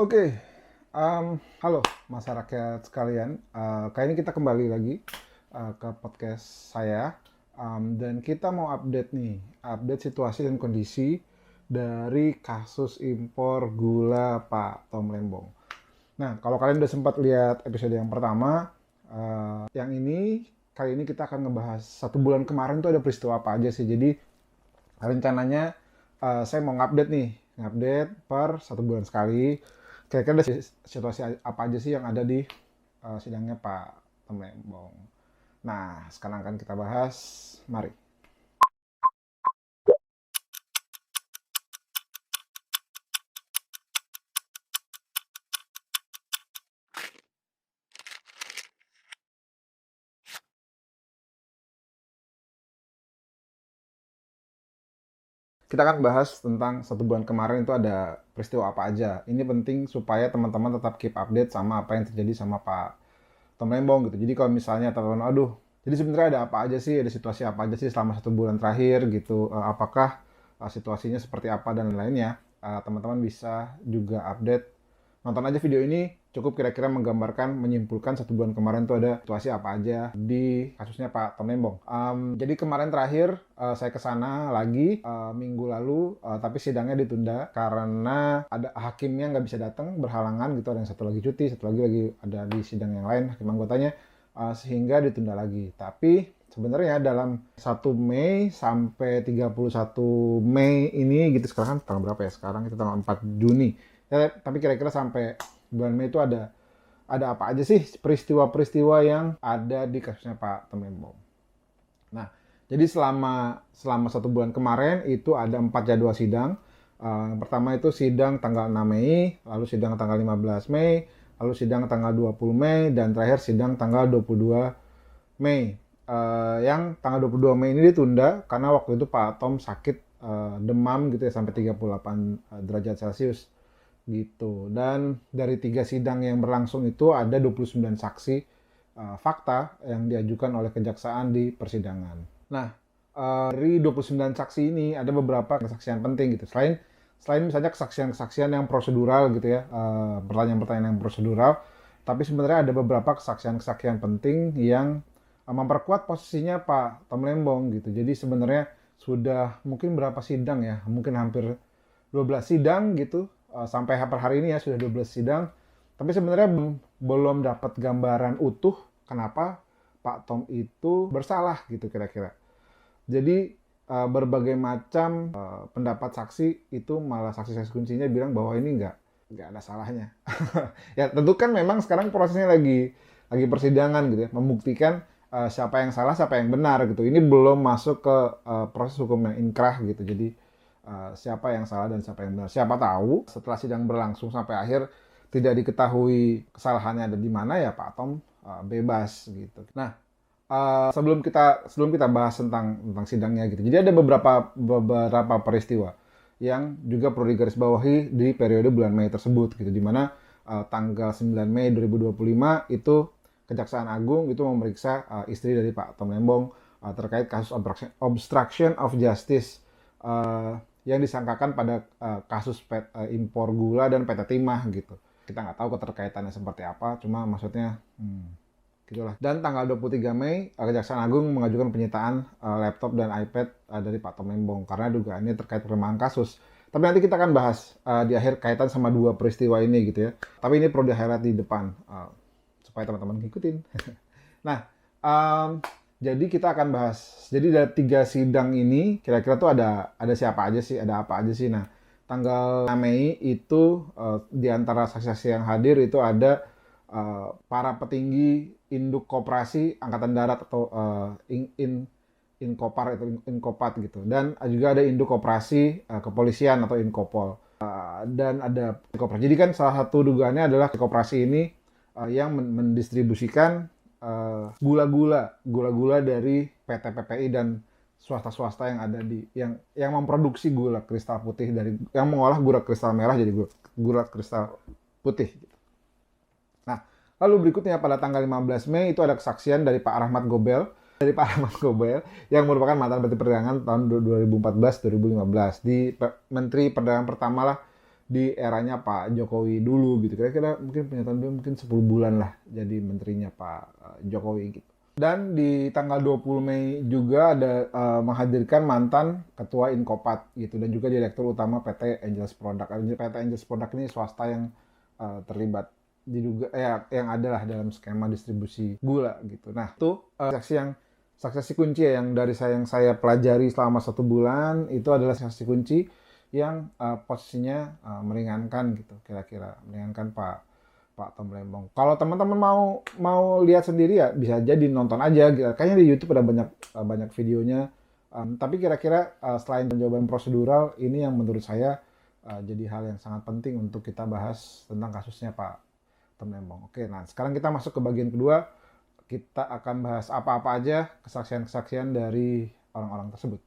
Oke, halo masyarakat sekalian. Kali ini kita kembali lagi ke podcast saya. Dan kita mau update nih, update situasi dan kondisi dari kasus impor gula Pak Tom Lembong. Nah, kalau kalian udah sempat lihat episode yang pertama, yang ini kali ini kita akan ngebahas 1 bulan kemarin tuh ada peristiwa apa aja sih. Jadi rencananya saya mau ngupdate nih, ngupdate per 1 bulan sekali. Kira-kira ada situasi apa aja sih yang ada di sidangnya Pak Temembong. Nah, sekarang akan kita bahas. Mari. Kita akan bahas tentang 1 bulan kemarin itu ada peristiwa apa aja. Ini penting supaya teman-teman tetap keep update sama apa yang terjadi sama Pak Tom Lembong gitu. Jadi kalau misalnya teman-teman, aduh, jadi sebenarnya ada apa aja sih, ada situasi apa aja sih selama 1 bulan terakhir gitu. Apakah situasinya seperti apa dan lainnya. Teman-teman bisa juga update. Nonton aja video ini cukup kira-kira menggambarkan, menyimpulkan 1 bulan kemarin tuh ada situasi apa aja di kasusnya Pak Tom Lembong. Jadi kemarin terakhir saya kesana lagi minggu lalu, tapi sidangnya ditunda karena ada hakimnya nggak bisa datang, berhalangan gitu. Ada yang satu lagi cuti, satu lagi ada di sidang yang lain hakim anggotanya, sehingga ditunda lagi. Tapi sebenarnya dalam 1 Mei sampai 31 Mei ini gitu, sekarang kan tanggal berapa ya? Sekarang kita tanggal 4 Juni. Ya, tapi kira-kira sampai bulan Mei itu ada apa aja sih peristiwa-peristiwa yang ada di kasusnya Pak Temembong. Nah, jadi selama 1 bulan kemarin itu ada 4 jadwal sidang. Yang pertama itu sidang tanggal 6 Mei, lalu sidang tanggal 15 Mei, lalu sidang tanggal 20 Mei, dan terakhir sidang tanggal 22 Mei. Yang tanggal 22 Mei ini ditunda karena waktu itu Pak Tom sakit demam gitu ya sampai 38 derajat Celcius gitu. Dan dari 3 sidang yang berlangsung itu ada 29 saksi fakta yang diajukan oleh kejaksaan di persidangan. Nah, dari 29 saksi ini ada beberapa kesaksian penting gitu. Selain misalnya kesaksian-kesaksian yang prosedural gitu ya, pertanyaan-pertanyaan yang prosedural, tapi sebenarnya ada beberapa kesaksian-kesaksian penting yang memperkuat posisinya Pak Tom Lembong gitu. Jadi sebenarnya sudah mungkin berapa sidang ya, mungkin hampir 12 sidang gitu, sampai per hari ini ya sudah 12 sidang. Tapi sebenarnya belum dapat gambaran utuh kenapa Pak Tom itu bersalah gitu kira-kira. Jadi berbagai macam pendapat saksi itu malah saksi-saksi kuncinya bilang bahwa ini nggak ada salahnya. Ya tentu kan memang sekarang prosesnya lagi persidangan gitu ya, membuktikan siapa yang salah siapa yang benar gitu. Ini belum masuk ke proses hukum yang inkrah gitu. Jadi siapa yang salah dan siapa yang benar. Siapa tahu setelah sidang berlangsung sampai akhir tidak diketahui kesalahannya ada di mana, ya Pak Tom bebas gitu. Nah, sebelum kita bahas tentang sidangnya gitu. Jadi ada beberapa peristiwa yang juga perlu digarisbawahi di periode bulan Mei tersebut gitu, di mana tanggal 9 Mei 2025 itu Kejaksaan Agung itu memeriksa istri dari Pak Tom Lembong terkait kasus obstruction of justice yang disangkakan pada kasus impor gula dan PT Timah gitu. Kita nggak tahu keterkaitannya seperti apa, cuma maksudnya gitulah. Dan tanggal 23 Mei, Kejaksaan Agung mengajukan penyitaan laptop dan iPad dari Pak Tom Lembong karena dugaannya terkait perkembangan kasus. Tapi nanti kita akan bahas di akhir kaitan sama dua peristiwa ini gitu ya. Tapi ini perlu di-highlight di depan supaya teman-teman ngikutin. Nah, jadi kita akan bahas. Jadi dari 3 sidang ini kira-kira tuh ada siapa aja sih, ada apa aja sih. Nah, tanggal 6 Mei itu di antara saksi-saksi yang hadir itu ada para petinggi induk koperasi angkatan darat atau Inkopar atau Inkopat gitu, dan juga ada induk koperasi kepolisian atau Inkopol. Dan ada koperasi. Jadi kan salah satu dugaannya adalah koperasi ini yang mendistribusikan gula-gula dari PT PPI dan swasta-swasta yang ada yang memproduksi gula kristal putih dari yang mengolah gula kristal merah jadi gula kristal putih. Nah, lalu berikutnya pada tanggal 15 Mei itu ada kesaksian dari Pak Rahmat Gobel, yang merupakan mantan Menteri Perdagangan tahun 2014-2015 di Menteri Perdagangan pertama lah di eranya Pak Jokowi dulu gitu. Kira-kira mungkin pernyataan beliau mungkin 10 bulan lah jadi menterinya Pak Jokowi gitu. Dan di tanggal 20 Mei juga ada menghadirkan mantan ketua Inkopat gitu dan juga direktur utama PT Angelus Product. PT Angelus Product ini swasta yang terlibat diduga yang adalah dalam skema distribusi gula gitu. Nah, itu saksi kunci ya, yang saya pelajari selama 1 bulan itu adalah saksi kunci yang posisinya meringankan gitu, kira-kira meringankan Pak Tom Lembong. Kalau teman-teman mau lihat sendiri ya bisa jadi nonton aja gitu. Kayaknya di YouTube ada banyak videonya. Tapi kira-kira selain jawaban prosedural, ini yang menurut saya jadi hal yang sangat penting untuk kita bahas tentang kasusnya Pak Tom Lembong. Oke, nah sekarang kita masuk ke bagian kedua. Kita akan bahas apa-apa aja kesaksian-kesaksian dari orang-orang tersebut.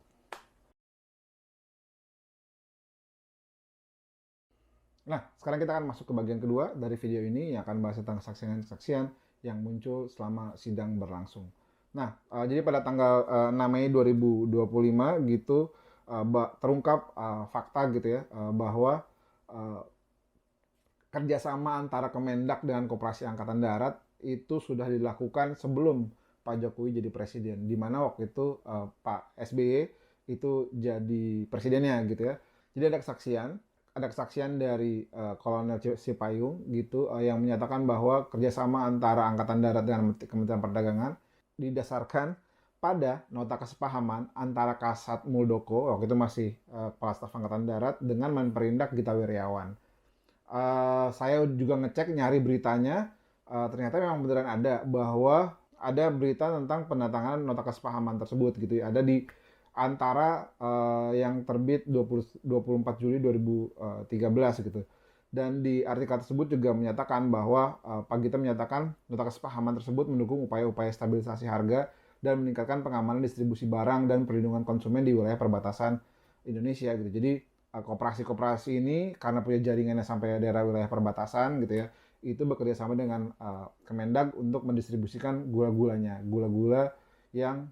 Nah, sekarang kita akan masuk ke bagian kedua dari video ini yang akan bahas tentang kesaksian-kesaksian yang muncul selama sidang berlangsung. Nah, jadi pada tanggal 6 Mei 2025 gitu terungkap fakta gitu ya bahwa kerjasama antara Kemendak dengan Koperasi Angkatan Darat itu sudah dilakukan sebelum Pak Jokowi jadi presiden, di mana waktu itu Pak SBY itu jadi presidennya gitu ya. Jadi ada kesaksian dari Kolonel Sipayung gitu yang menyatakan bahwa kerjasama antara Angkatan Darat dengan Kementerian Perdagangan didasarkan pada nota kesepahaman antara Kasat Muldoko, waktu itu masih Kepala Staf Angkatan Darat, dengan Menperindak Gita Wirjawan. Saya juga ngecek nyari beritanya, ternyata memang beneran ada bahwa ada berita tentang penandatanganan nota kesepahaman tersebut gitu ya. Ada di antara yang terbit 24 Juli 2013 gitu. Dan di artikel tersebut juga menyatakan bahwa Pak Gita menyatakan nota kesepahaman tersebut mendukung upaya-upaya stabilisasi harga dan meningkatkan pengamanan distribusi barang dan perlindungan konsumen di wilayah perbatasan Indonesia gitu. Jadi koperasi-koperasi ini karena punya jaringannya sampai daerah wilayah perbatasan gitu ya, itu bekerja sama dengan Kemendag untuk mendistribusikan gula-gulanya, gula-gula yang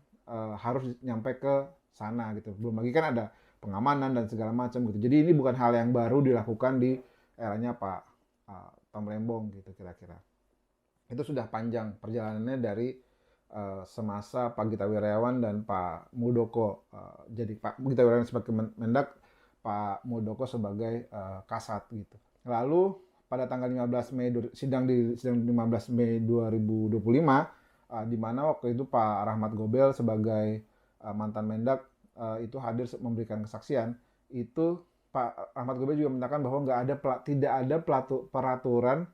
harus nyampe ke sana gitu. Belum lagi kan ada pengamanan dan segala macam gitu. Jadi ini bukan hal yang baru dilakukan di eranya Pak Tom Lembong gitu kira-kira. Itu sudah panjang perjalanannya dari semasa Pak Gita Wirjawan dan Pak Muldoko. Jadi Pak Gita Wirjawan sebagai Mendak, Pak Muldoko sebagai Kasat gitu. Lalu pada tanggal 15 Mei sidang 15 Mei 2025 di mana waktu itu Pak Rahmat Gobel sebagai mantan Mendak itu hadir memberikan kesaksian. Itu Pak Rahmat Gobel juga menyatakan bahwa tidak ada peraturan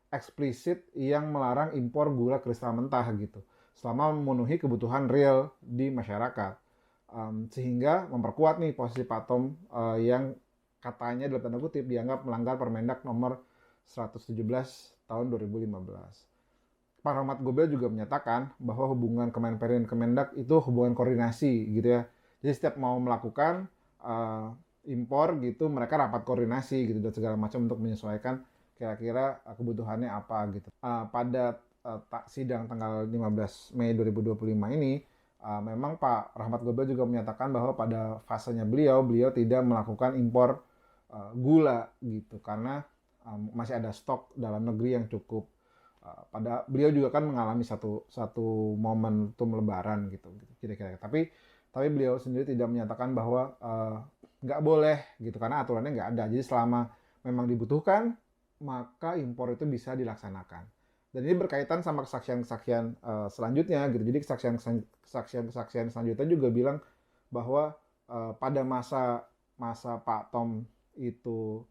eksplisit yang melarang impor gula kristal mentah gitu selama memenuhi kebutuhan real di masyarakat. Sehingga memperkuat nih posisi Pak Tom yang katanya dalam tanda kutip dianggap melanggar Permendak nomor 117 tahun 2015. Pak Rahmat Gobel juga menyatakan bahwa hubungan Kemenperin dan Kemendak itu hubungan koordinasi gitu ya. Jadi setiap mau melakukan impor gitu mereka rapat koordinasi gitu dan segala macam untuk menyesuaikan kira-kira kebutuhannya apa gitu. Pada sidang tanggal 15 Mei 2025 ini memang Pak Rahmat Gobel juga menyatakan bahwa pada fasenya beliau tidak melakukan impor gula gitu karena masih ada stok dalam negeri yang cukup. Pada beliau juga kan mengalami satu momentum lebaran gitu kira-kira. Tapi beliau sendiri tidak menyatakan bahwa nggak boleh gitu karena aturannya nggak ada. Jadi selama memang dibutuhkan maka impor itu bisa dilaksanakan. Dan ini berkaitan sama kesaksian-kesaksian selanjutnya gitu. Jadi kesaksian selanjutnya juga bilang bahwa pada masa Pak Tom itu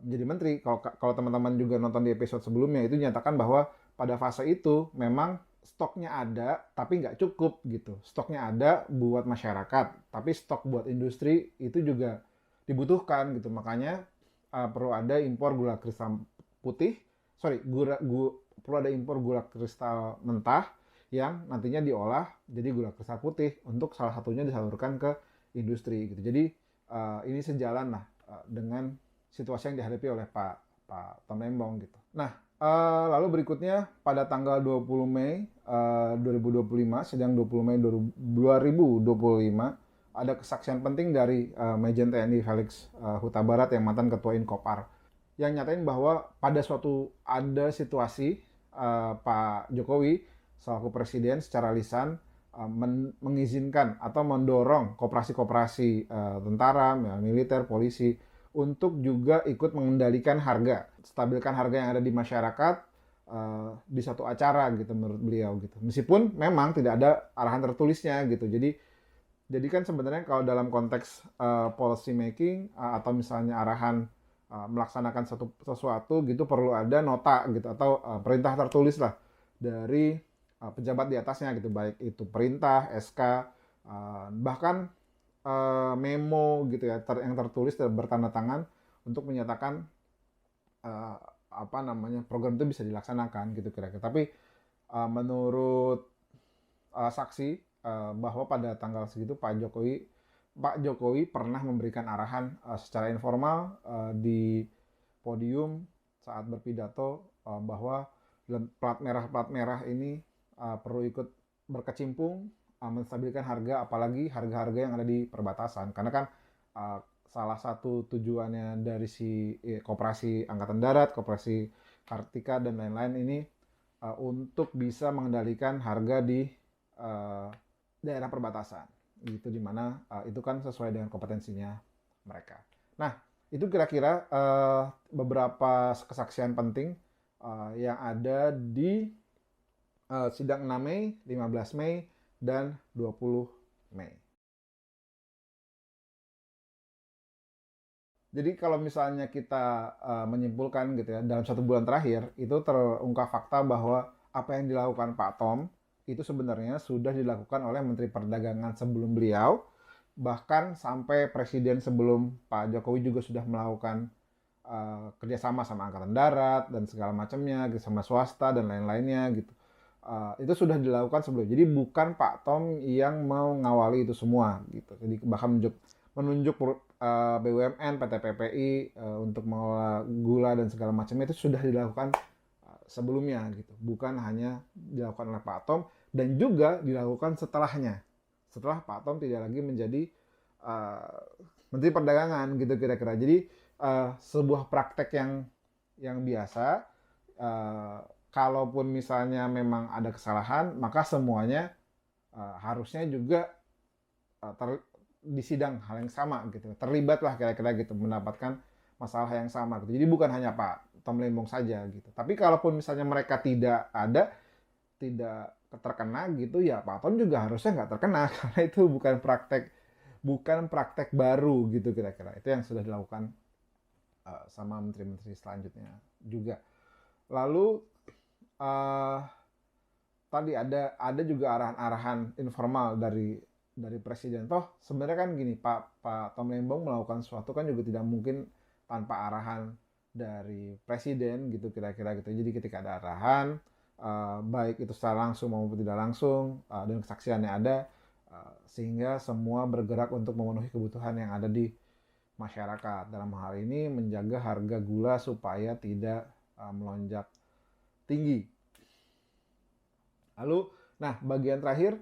menjadi menteri, kalau teman-teman juga nonton di episode sebelumnya itu dinyatakan bahwa pada fase itu memang stoknya ada tapi nggak cukup gitu. Stoknya ada buat masyarakat tapi stok buat industri itu juga dibutuhkan gitu. Makanya perlu ada impor gula kristal putih, perlu ada impor gula kristal mentah yang nantinya diolah jadi gula kristal putih untuk salah satunya disalurkan ke industri gitu. Jadi ini sejalan lah dengan situasi yang dihadapi oleh Pak Tom Lembong gitu. Nah, lalu berikutnya pada tanggal 20 Mei 2025, sidang 20 Mei 2025, ada kesaksian penting dari Majen TNI Felix Huta Barat yang mantan Ketua Inkopar, yang nyatain bahwa pada suatu ada situasi Pak Jokowi selaku presiden secara lisan mengizinkan atau mendorong koperasi-koperasi tentara, militer, polisi untuk juga ikut mengendalikan harga, stabilkan harga yang ada di masyarakat di satu acara gitu menurut beliau gitu. Meskipun memang tidak ada arahan tertulisnya gitu. Jadi kan sebenarnya kalau dalam konteks policy making atau misalnya arahan melaksanakan sesuatu gitu perlu ada nota gitu atau perintah tertulis lah dari pejabat di atasnya gitu, baik itu perintah, SK, bahkan memo gitu ya yang tertulis dan bertanda tangan untuk menyatakan apa namanya program itu bisa dilaksanakan gitu kira-kira. Tapi menurut saksi bahwa pada tanggal segitu Pak Jokowi pernah memberikan arahan secara informal di podium saat berpidato bahwa plat merah ini perlu ikut berkecimpung menstabilkan harga, apalagi harga-harga yang ada di perbatasan. Karena kan salah satu tujuannya dari si Koperasi Angkatan Darat, Koperasi Kartika dan lain-lain ini untuk bisa mengendalikan harga di daerah perbatasan. Gitu dimana itu kan sesuai dengan kompetensinya mereka. Nah, itu kira-kira beberapa kesaksian penting yang ada di sidang 6 Mei, 15 Mei, dan 20 Mei. Jadi kalau misalnya kita menyimpulkan gitu ya, dalam 1 bulan terakhir itu terungkap fakta bahwa apa yang dilakukan Pak Tom itu sebenarnya sudah dilakukan oleh Menteri Perdagangan sebelum beliau, bahkan sampai Presiden sebelum Pak Jokowi juga sudah melakukan kerjasama sama Angkatan Darat dan segala macamnya, sama swasta dan lain-lainnya gitu. Itu sudah dilakukan sebelum. Jadi bukan Pak Tom yang mau ngawali itu semua gitu. Jadi bahkan menunjuk BUMN, PT PPI untuk mengelola gula dan segala macamnya itu sudah dilakukan sebelumnya gitu. Bukan hanya dilakukan oleh Pak Tom dan juga dilakukan setelahnya. Setelah Pak Tom tidak lagi menjadi Menteri Perdagangan gitu kira-kira. Jadi sebuah praktek yang biasa. Kalaupun misalnya memang ada kesalahan, maka semuanya harusnya juga di sidang hal yang sama gitu, terlibatlah kira-kira gitu, mendapatkan masalah yang sama gitu. Jadi bukan hanya Pak Tom Lembong saja gitu. Tapi kalaupun misalnya mereka tidak terkena gitu, ya Pak Tom juga harusnya nggak terkena karena itu bukan praktek baru gitu kira-kira. Itu yang sudah dilakukan sama menteri-menteri selanjutnya juga. Lalu tadi ada juga arahan-arahan informal dari presiden. Toh sebenarnya kan gini, Pak Tom Lembong melakukan sesuatu kan juga tidak mungkin tanpa arahan dari presiden gitu kira-kira gitu. Jadi ketika ada arahan baik itu secara langsung maupun tidak langsung dan kesaksiannya ada sehingga semua bergerak untuk memenuhi kebutuhan yang ada di masyarakat. Dalam hal ini menjaga harga gula supaya tidak melonjak tinggi. Lalu, nah bagian terakhir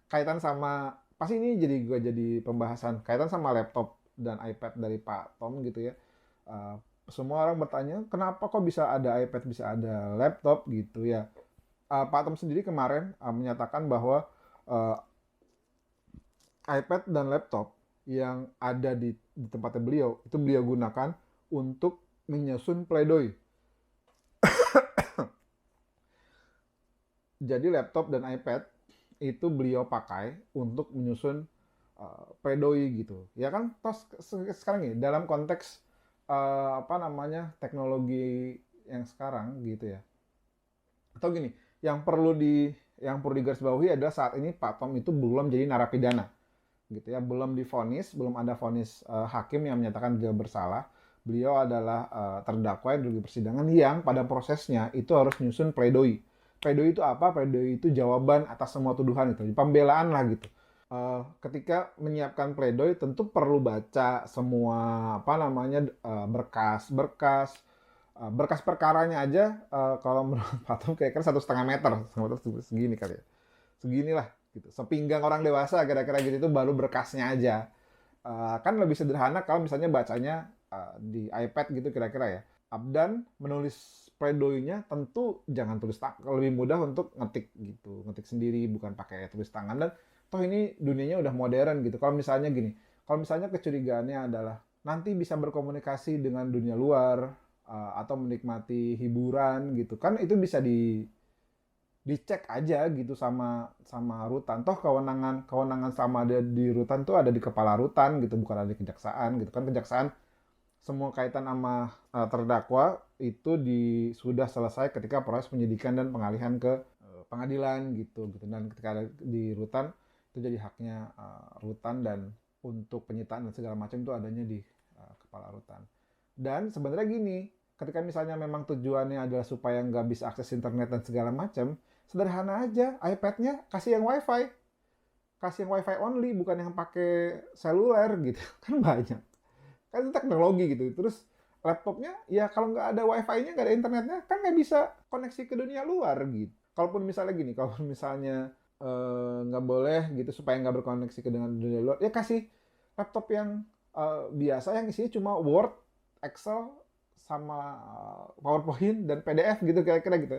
kaitan sama pasti ini jadi pembahasan kaitan sama laptop dan iPad dari Pak Tom gitu ya. Semua orang bertanya kenapa kok bisa ada iPad, bisa ada laptop gitu ya. Pak Tom sendiri kemarin menyatakan bahwa iPad dan laptop yang ada di tempatnya beliau itu beliau gunakan untuk menyusun pledoi. Jadi laptop dan iPad itu beliau pakai untuk menyusun pledoi gitu. Ya kan, tos sekarang ini dalam konteks apa namanya teknologi yang sekarang gitu ya. Atau gini, yang perlu digarisbawahi adalah saat ini Pak Tom itu belum jadi narapidana gitu ya, belum ada vonis hakim yang menyatakan dia bersalah. Beliau adalah terdakwa di persidangan yang pada prosesnya itu harus menyusun pledoi. Pledoi itu apa? Pledoi itu jawaban atas semua tuduhan itu, pembelaan lah gitu. Ketika menyiapkan pledoi tentu perlu baca semua apa namanya berkas perkaranya aja kalau menurut Pak Tom kira-kira 1,5 meter segini kali ya, seginilah gitu. Sepinggang orang dewasa kira-kira gitu, itu baru berkasnya aja. Kan lebih sederhana kalau misalnya bacanya di iPad gitu kira-kira ya. Abdan menulis pledoinya tentu jangan tulis tangan, lebih mudah untuk ngetik gitu, ngetik sendiri bukan pakai tulis tangan. Dan toh ini dunianya udah modern gitu. Kalau misalnya gini, kalau misalnya kecurigaannya adalah nanti bisa berkomunikasi dengan dunia luar atau menikmati hiburan gitu kan, itu bisa dicek aja gitu sama sama rutan. Toh kewenangan kewenangan sama ada di rutan tuh ada di kepala rutan gitu, bukan ada di kejaksaan gitu kan. Kejaksaan semua kaitan sama terdakwa itu sudah selesai ketika proses penyidikan dan pengalihan ke pengadilan gitu gitu. Dan ketika ada di rutan itu jadi haknya rutan, dan untuk penyitaan dan segala macam itu adanya di kepala rutan. Dan sebenarnya gini, ketika misalnya memang tujuannya adalah supaya nggak bisa akses internet dan segala macam, sederhana aja, iPad-nya kasih yang WiFi, kasih yang WiFi only, bukan yang pakai seluler gitu. Kan banyak. Kan itu teknologi gitu. Terus laptopnya, ya kalau nggak ada WiFi-nya, nggak ada internetnya, kan nggak bisa koneksi ke dunia luar gitu. Kalaupun misalnya gini, kalau misalnya nggak boleh gitu supaya nggak berkoneksi ke dengan dunia luar, ya kasih laptop yang biasa yang isinya cuma Word, Excel, sama PowerPoint dan PDF gitu kira-kira gitu,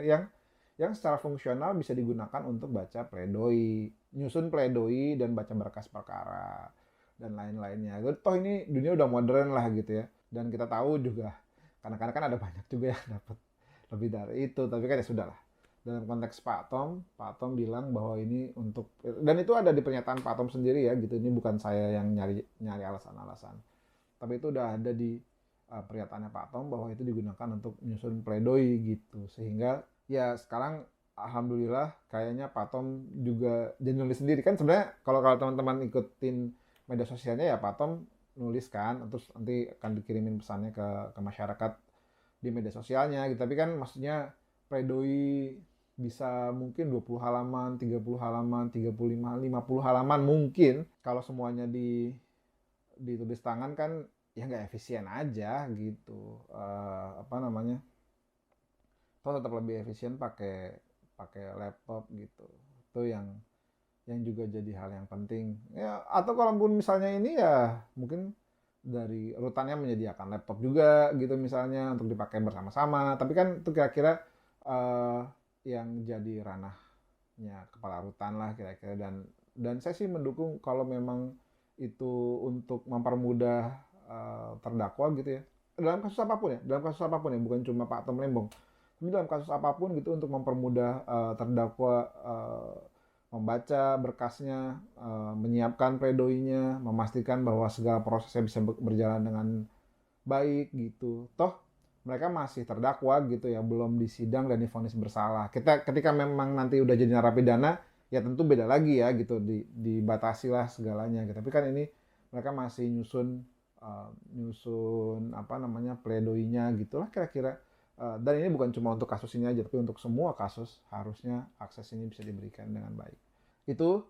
yang secara fungsional bisa digunakan untuk baca pledoi, nyusun pledoi dan baca berkas perkara dan lain-lainnya. Toh ini dunia udah modern lah gitu ya. Dan kita tahu juga kadang-kadang kan ada banyak juga yang dapat lebih dari itu, tapi kan ya sudah lah. Dalam konteks Pak Tom bilang bahwa ini untuk, dan itu ada di pernyataan Pak Tom sendiri ya gitu. Ini bukan saya yang nyari alasan-alasan. Tapi itu udah ada di pernyataannya Pak Tom bahwa itu digunakan untuk menyusun pledoi gitu. Sehingga ya sekarang alhamdulillah kayaknya Pak Tom juga jadi nulis sendiri kan. Sebenarnya kalau kalau teman-teman ikutin media sosialnya ya Pak Tom nulis kan, terus nanti akan dikirimin pesannya ke masyarakat di media sosialnya gitu. Tapi kan maksudnya pledoi bisa mungkin 20 halaman, 30 halaman, 35, 50 halaman mungkin. Kalau semuanya ditulis tangan kan ya nggak efisien aja gitu. Apa namanya? Toh tetap lebih efisien pakai pakai laptop gitu. Itu yang juga jadi hal yang penting. Ya, atau kalaupun misalnya ini ya mungkin dari rutannya menyediakan laptop juga gitu misalnya untuk dipakai bersama-sama. Tapi kan itu kira-kira uh, yang jadi ranahnya kepala rutan lah kira-kira. Dan saya sih mendukung kalau memang itu untuk mempermudah terdakwa gitu ya. Dalam kasus apapun ya, dalam kasus apapun ya, bukan cuma Pak Tom Lembong. Tapi dalam kasus apapun gitu untuk mempermudah terdakwa membaca berkasnya, menyiapkan pledoinya, memastikan bahwa segala prosesnya bisa berjalan dengan baik gitu. Toh mereka masih terdakwa gitu ya, belum disidang dan divonis bersalah. Ketika memang nanti udah jadi narapidana, ya tentu beda lagi ya gitu, dibatasi lah segalanya gitu. Tapi kan ini mereka masih nyusun apa namanya pledoinya gitulah kira-kira. Dan ini bukan cuma untuk kasus ini aja, tapi untuk semua kasus harusnya akses ini bisa diberikan dengan baik. Itu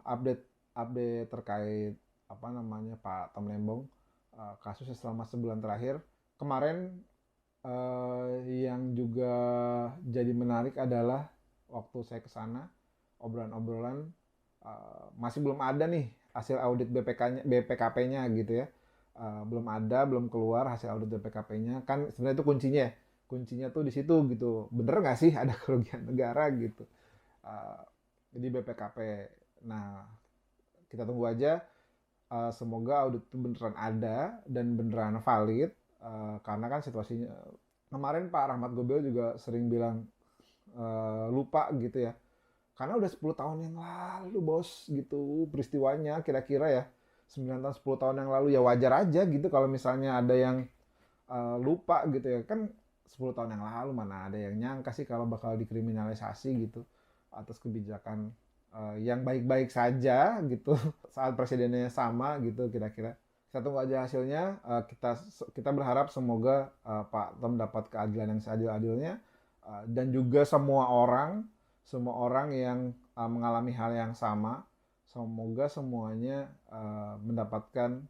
update update terkait apa namanya Pak Tom Lembong, kasusnya selama sebulan terakhir. Kemarin yang juga jadi menarik adalah waktu saya ke sana, obrolan-obrolan masih belum ada nih hasil audit BPKP-nya gitu ya. Belum ada, belum keluar hasil audit BPKP-nya. Kan sebenarnya itu kuncinya. Kuncinya tuh di situ gitu. Bener nggak sih ada kerugian negara gitu. Uh, jadi BPKP. Nah, kita tunggu aja. Semoga audit itu beneran ada dan beneran valid. Karena kan situasinya kemarin Pak Rahmat Gobel juga sering bilang lupa gitu ya. Karena udah 10 tahun yang lalu bos gitu peristiwanya kira-kira ya. 9 tahun 10 tahun yang lalu ya wajar aja gitu kalau misalnya ada yang lupa gitu ya. Kan 10 tahun yang lalu mana ada yang nyangka sih kalau bakal dikriminalisasi gitu atas kebijakan yang baik-baik saja gitu saat presidennya sama gitu kira-kira. Kita tunggu aja hasilnya. Kita berharap semoga Pak Tom dapat keadilan yang seadil-adilnya, dan juga semua orang yang mengalami hal yang sama, semoga semuanya mendapatkan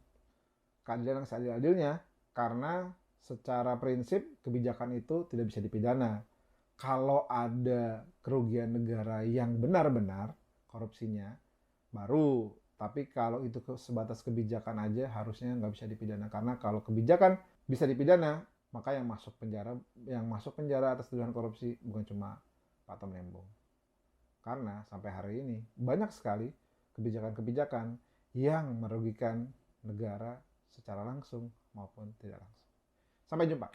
keadilan yang seadil-adilnya, karena secara prinsip kebijakan itu tidak bisa dipidana. Kalau ada kerugian negara yang benar-benar, korupsinya, baru. Tapi kalau itu sebatas kebijakan aja harusnya nggak bisa dipidana. Karena kalau kebijakan bisa dipidana, maka yang masuk penjara atas tuduhan korupsi bukan cuma Pak Tom Lembong. Karena sampai hari ini banyak sekali kebijakan-kebijakan yang merugikan negara secara langsung maupun tidak langsung. Sampai jumpa.